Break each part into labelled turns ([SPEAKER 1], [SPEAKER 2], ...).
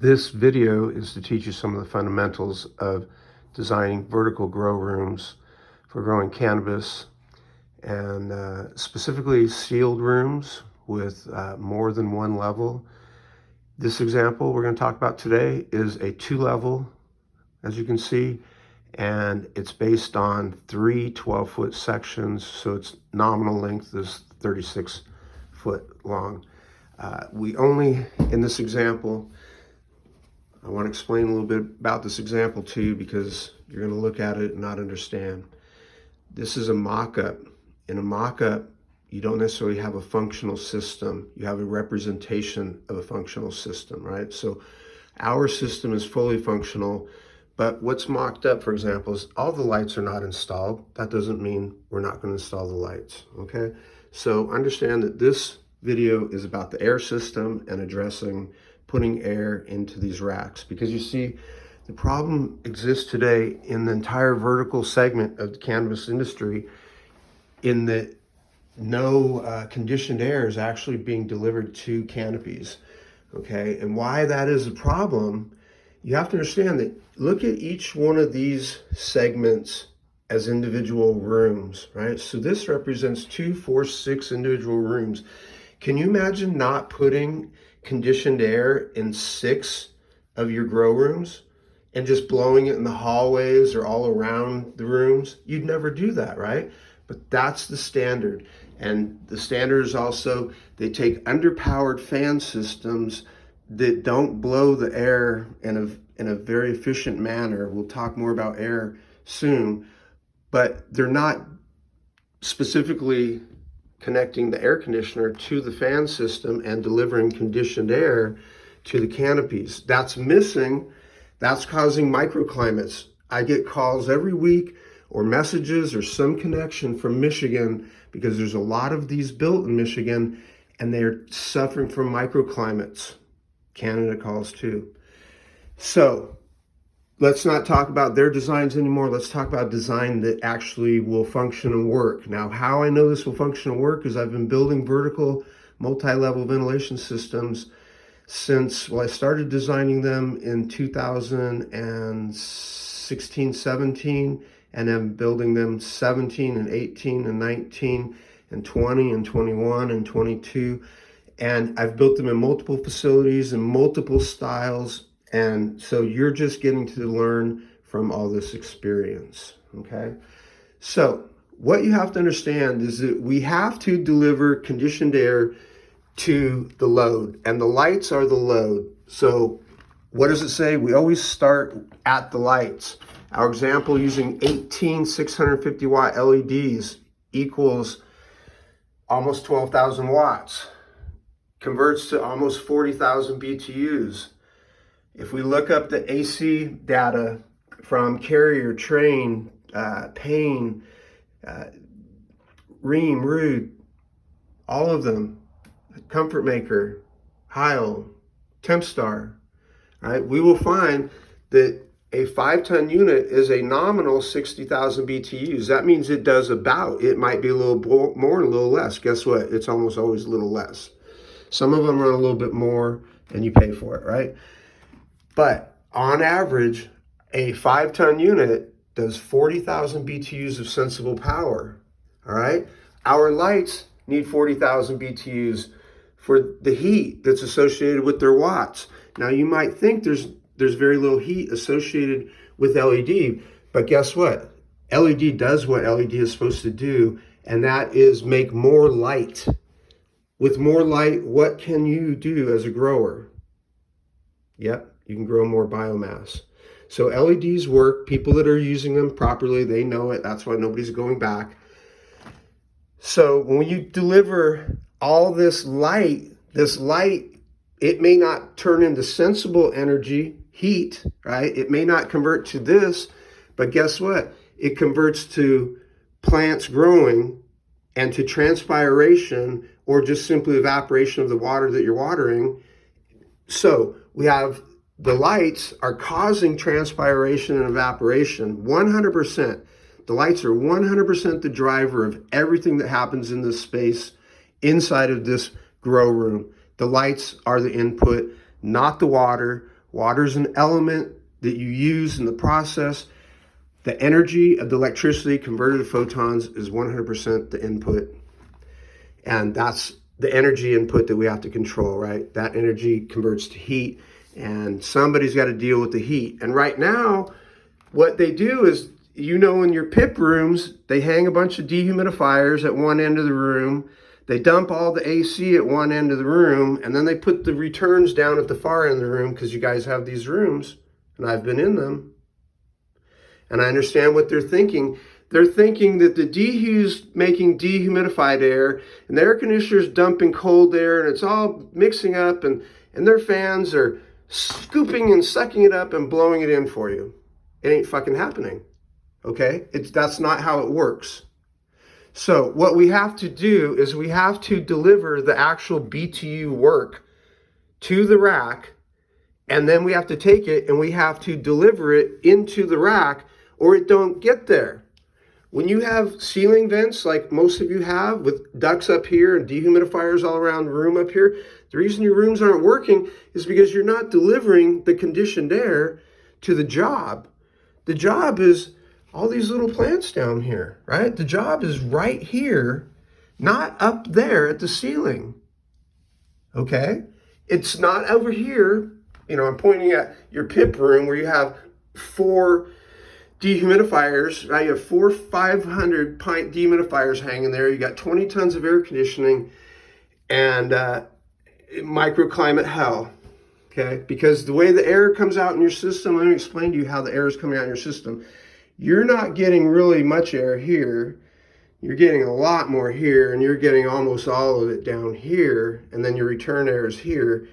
[SPEAKER 1] This video is to teach you some of the fundamentals of designing vertical grow rooms for growing cannabis, and specifically sealed rooms with more than one level. This example we're going to talk about today is a 2-level, as you can see, and it's based on 3 12-foot sections, so its nominal length is 36 foot long. We only, in this example, I want to explain a little bit about this example to you because you're going to look at it and not understand. This is a mock-up. In a mock-up, you don't necessarily have a functional system. You have a representation of a functional system, right? So our system is fully functional, but what's mocked up, for example, is all the lights are not installed. That doesn't mean we're not going to install the lights, okay? So understand that this video is about the air system and addressing putting air into these racks, because you see the problem exists today in the entire vertical segment of the cannabis industry in that no conditioned air is actually being delivered to canopies, okay? And why that is a problem, you have to understand that look at each one of these segments as individual rooms, right? So this represents 2, 4, 6 individual rooms. Can you imagine not putting conditioned air in 6 of your grow rooms and just blowing it in the hallways or all around the rooms? You'd never do that, right? But that's the standard. And the standard is also they take underpowered fan systems that don't blow the air in a very efficient manner. We'll talk more about air soon, but they're not specifically connecting the air conditioner to the fan system and delivering conditioned air to the canopies. That's missing. That's causing microclimates. I get calls every week or messages or some connection from Michigan, because there's a lot of these built in Michigan and they're suffering from microclimates. Canada calls too. So let's not talk about their designs anymore. Let's talk about design that actually will function and work. Now, how I know this will function and work is I've been building vertical multi-level ventilation systems since, well, I started designing them in 2016, 17, and I'm building them 17 and 18 and 19 and 20 and 21 and 22. And I've built them in multiple facilities and multiple styles. And so you're just getting to learn from all this experience, okay? So what you have to understand is that we have to deliver conditioned air to the load, and the lights are the load. So what does it say? We always start at the lights. Our example using 18 650 watt LEDs equals almost 12,000 watts, converts to almost 40,000 BTUs. If we look up the AC data from Carrier, Train, Payne, Ream, Rude, all of them, Comfort Maker, Heil, Tempstar, right? We will find that a 5-ton unit is a nominal 60,000 BTUs. That means it does about, it might be a little more and a little less. Guess what? It's almost always a little less. Some of them run a little bit more and you pay for it, right? But on average, a 5-ton unit does 40,000 BTUs of sensible power, all right? Our lights need 40,000 BTUs for the heat that's associated with their watts. Now, you might think there's very little heat associated with LED, but guess what? LED does what LED is supposed to do, and that is make more light. With more light, what can you do as a grower? Yep, you can grow more biomass. So LEDs work. People that are using them properly, they know it. That's why nobody's going back. So when you deliver all this light, it may not turn into sensible energy, heat, right? It may not convert to this, but guess what? It converts to plants growing and to transpiration or just simply evaporation of the water that you're watering. So we have the lights are causing transpiration and evaporation 100%. The lights are 100% the driver of everything that happens in this space inside of this grow room. The lights are the input, not the water. Water's an element that you use in the process. The energy of the electricity converted to photons is 100% the input. And that's the energy input that we have to control, right? That energy converts to heat, and somebody's got to deal with the heat. And right now, what they do is, you know, in your PIP rooms, they hang a bunch of dehumidifiers at one end of the room. They dump all the AC at one end of the room, and then they put the returns down at the far end of the room, because you guys have these rooms, and I've been in them. And I understand what they're thinking. They're thinking that the dehu's making dehumidified air, and the air conditioner's dumping cold air, and it's all mixing up, and their fans are scooping and sucking it up and blowing it in for you. It ain't fucking happening, okay? That's not how it works. So what we have to do is we have to deliver the actual BTU work to the rack, and then we have to take it and we have to deliver it into the rack, or it don't get there. When you have ceiling vents like most of you have, with ducts up here and dehumidifiers all around the room up here, the reason your rooms aren't working is because you're not delivering the conditioned air to the job. The job is all these little plants down here, right? The job is right here, not up there at the ceiling, okay? It's not over here. You know, I'm pointing at your PIP room where you have 4 dehumidifiers, right? You have 4 500-pint dehumidifiers hanging there. You got 20 tons of air conditioning and microclimate hell, okay? Because the way the air comes out in your system, let me explain to you how the air is coming out in your system. You're not getting really much air here. You're getting a lot more here, and you're getting almost all of it down here, and then your return air is here.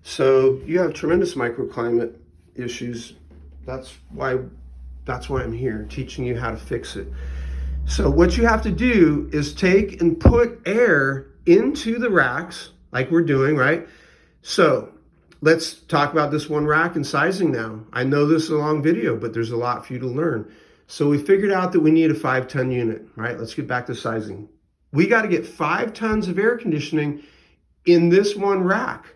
[SPEAKER 1] So you have tremendous microclimate issues. That's why I'm here, teaching you how to fix it. So what you have to do is take and put air into the racks, like we're doing, right? So let's talk about this one rack and sizing now. I know this is a long video, but there's a lot for you to learn. So we figured out that we need a 5-ton unit, right? Let's get back to sizing. We got to get 5 tons of air conditioning in this one rack.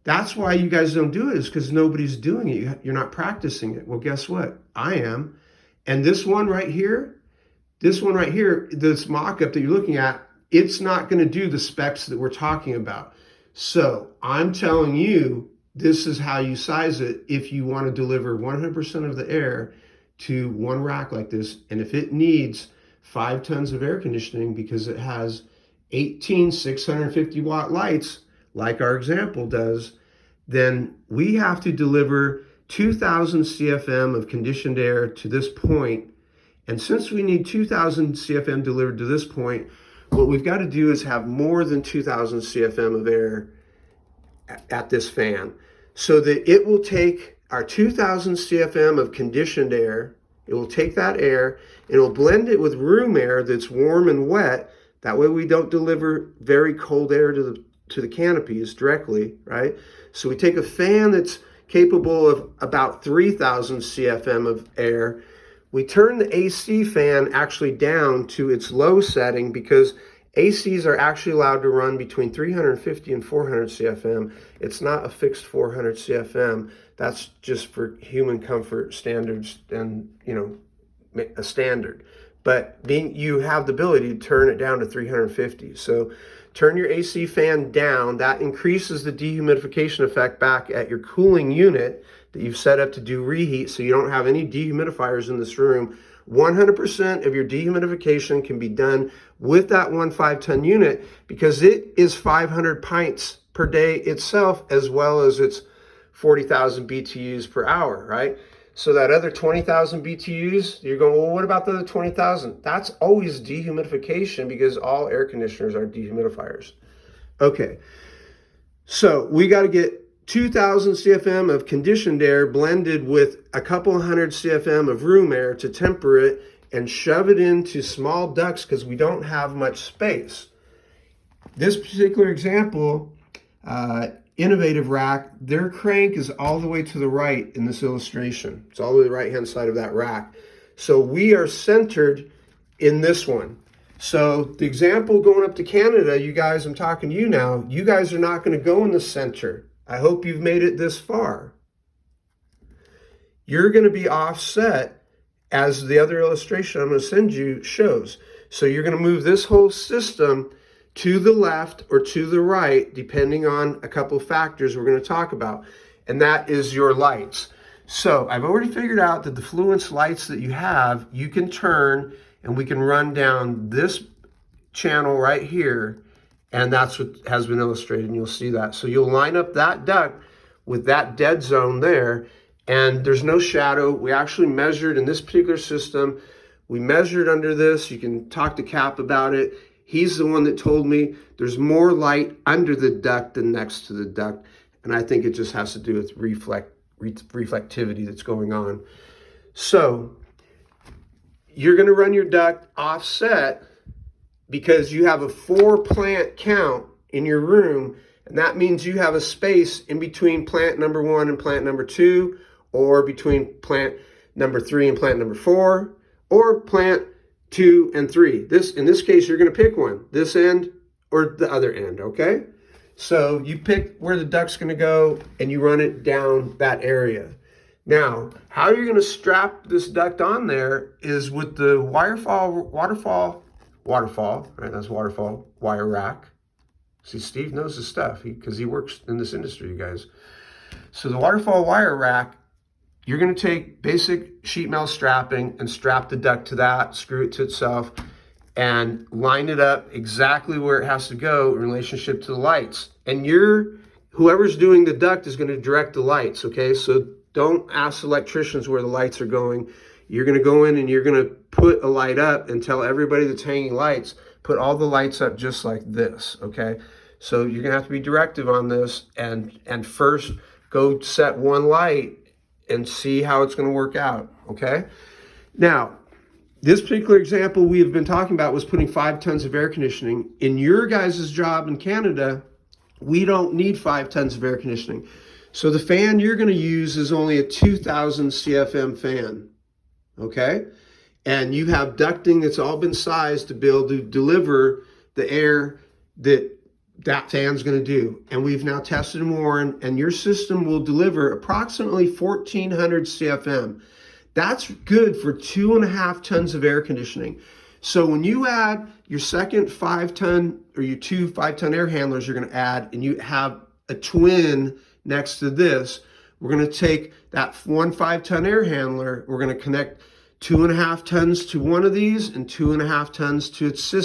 [SPEAKER 1] That's why you guys don't do it, is because nobody's doing it. You're not practicing it. Well, guess what? I am. And this one right here, this mock-up that you're looking at, it's not going to do the specs that we're talking about. So I'm telling you, this is how you size it if you want to deliver 100% of the air to one rack like this. And if it needs 5 tons of air conditioning because it has 18 650-watt lights, like our example does, then we have to deliver 2,000 CFM of conditioned air to this point. And since we need 2,000 CFM delivered to this point, what we've got to do is have more than 2,000 CFM of air at this fan, so that it will take our 2,000 CFM of conditioned air, it will take that air, and it will blend it with room air that's warm and wet. That way we don't deliver very cold air to the canopies directly, right? So we take a fan that's capable of about 3,000 CFM of air. We turn the AC fan actually down to its low setting, because ACs are actually allowed to run between 350 and 400 CFM. It's not a fixed 400 CFM. That's just for human comfort standards and, you know, a standard. But you have the ability to turn it down to 350. So turn your AC fan down. That increases the dehumidification effect back at your cooling unit that you've set up to do reheat, so you don't have any dehumidifiers in this room. 100% of your dehumidification can be done with that 1 5-ton unit, because it is 500 pints per day itself, as well as its 40,000 BTUs per hour, right? So that other 20,000 BTUs, you're going, well, what about the other 20,000? That's always dehumidification, because all air conditioners are dehumidifiers. Okay, so we got to get 2,000 CFM of conditioned air blended with a couple hundred CFM of room air to temper it and shove it into small ducts, because we don't have much space. This particular example, Innovative rack, their crank is all the way to the right in this illustration. It's all the way to the right-hand side of that rack. So we are centered in this one. So the example going up to Canada, you guys, I'm talking to you now, you guys are not going to go in the center. I hope you've made it this far. you're going to be offset as the other illustration I'm going to send you shows. So you're going to move this whole system to the left or to the right, depending on a couple of factors we're going to talk about. And that is your lights. So I've already figured out that the Fluence lights that you have, you can turn and we can run down this channel right here. And that's what has been illustrated, and you'll see that. So you'll line up that duct with that dead zone there, and there's no shadow. We actually measured in this particular system. We measured under this. You can talk to Cap about it. He's the one that told me there's more light under the duct than next to the duct, and I think it just has to do with reflectivity that's going on. So you're going to run your duct offset because you have a 4 plant count in your room, and that means you have a space in between plant number 1 and plant number 2, or between plant number 3 and plant number 4, or plant 2 and 3. In this case, you're going to pick one, this end or the other end, okay? So you pick where the duct's going to go, and you run it down that area. Now, how you're going to strap this duct on there is with the waterfall, right? That's waterfall wire rack. See, Steve knows his stuff because he works in this industry, you guys. So the waterfall wire rack, you're going to take basic sheet metal strapping and strap the duct to that, screw it to itself, and line it up exactly where it has to go in relationship to the lights. And whoever's doing the duct is going to direct the lights, okay? So don't ask electricians where the lights are going. You're going to go in and you're going to put a light up and tell everybody that's hanging lights, put all the lights up just like this, okay? So you're going to have to be directive on this, and first go set one light and see how it's going to work out, okay? Now, this particular example we have been talking about was putting 5 tons of air conditioning. In your guys' job in Canada, we don't need 5 tons of air conditioning. So the fan you're going to use is only a 2000 CFM fan, okay? And you have ducting that's all been sized to be able to deliver the air that fan's going to do. And we've now tested and worn, and your system will deliver approximately 1400 CFM. That's good for 2.5 tons of air conditioning. So when you add your second 5 ton or your 2 5-ton air handlers you're going to add, and you have a twin next to this, we're going to take that 1 5-ton air handler, we're going to connect 2.5 tons to one of these and 2.5 tons to its system.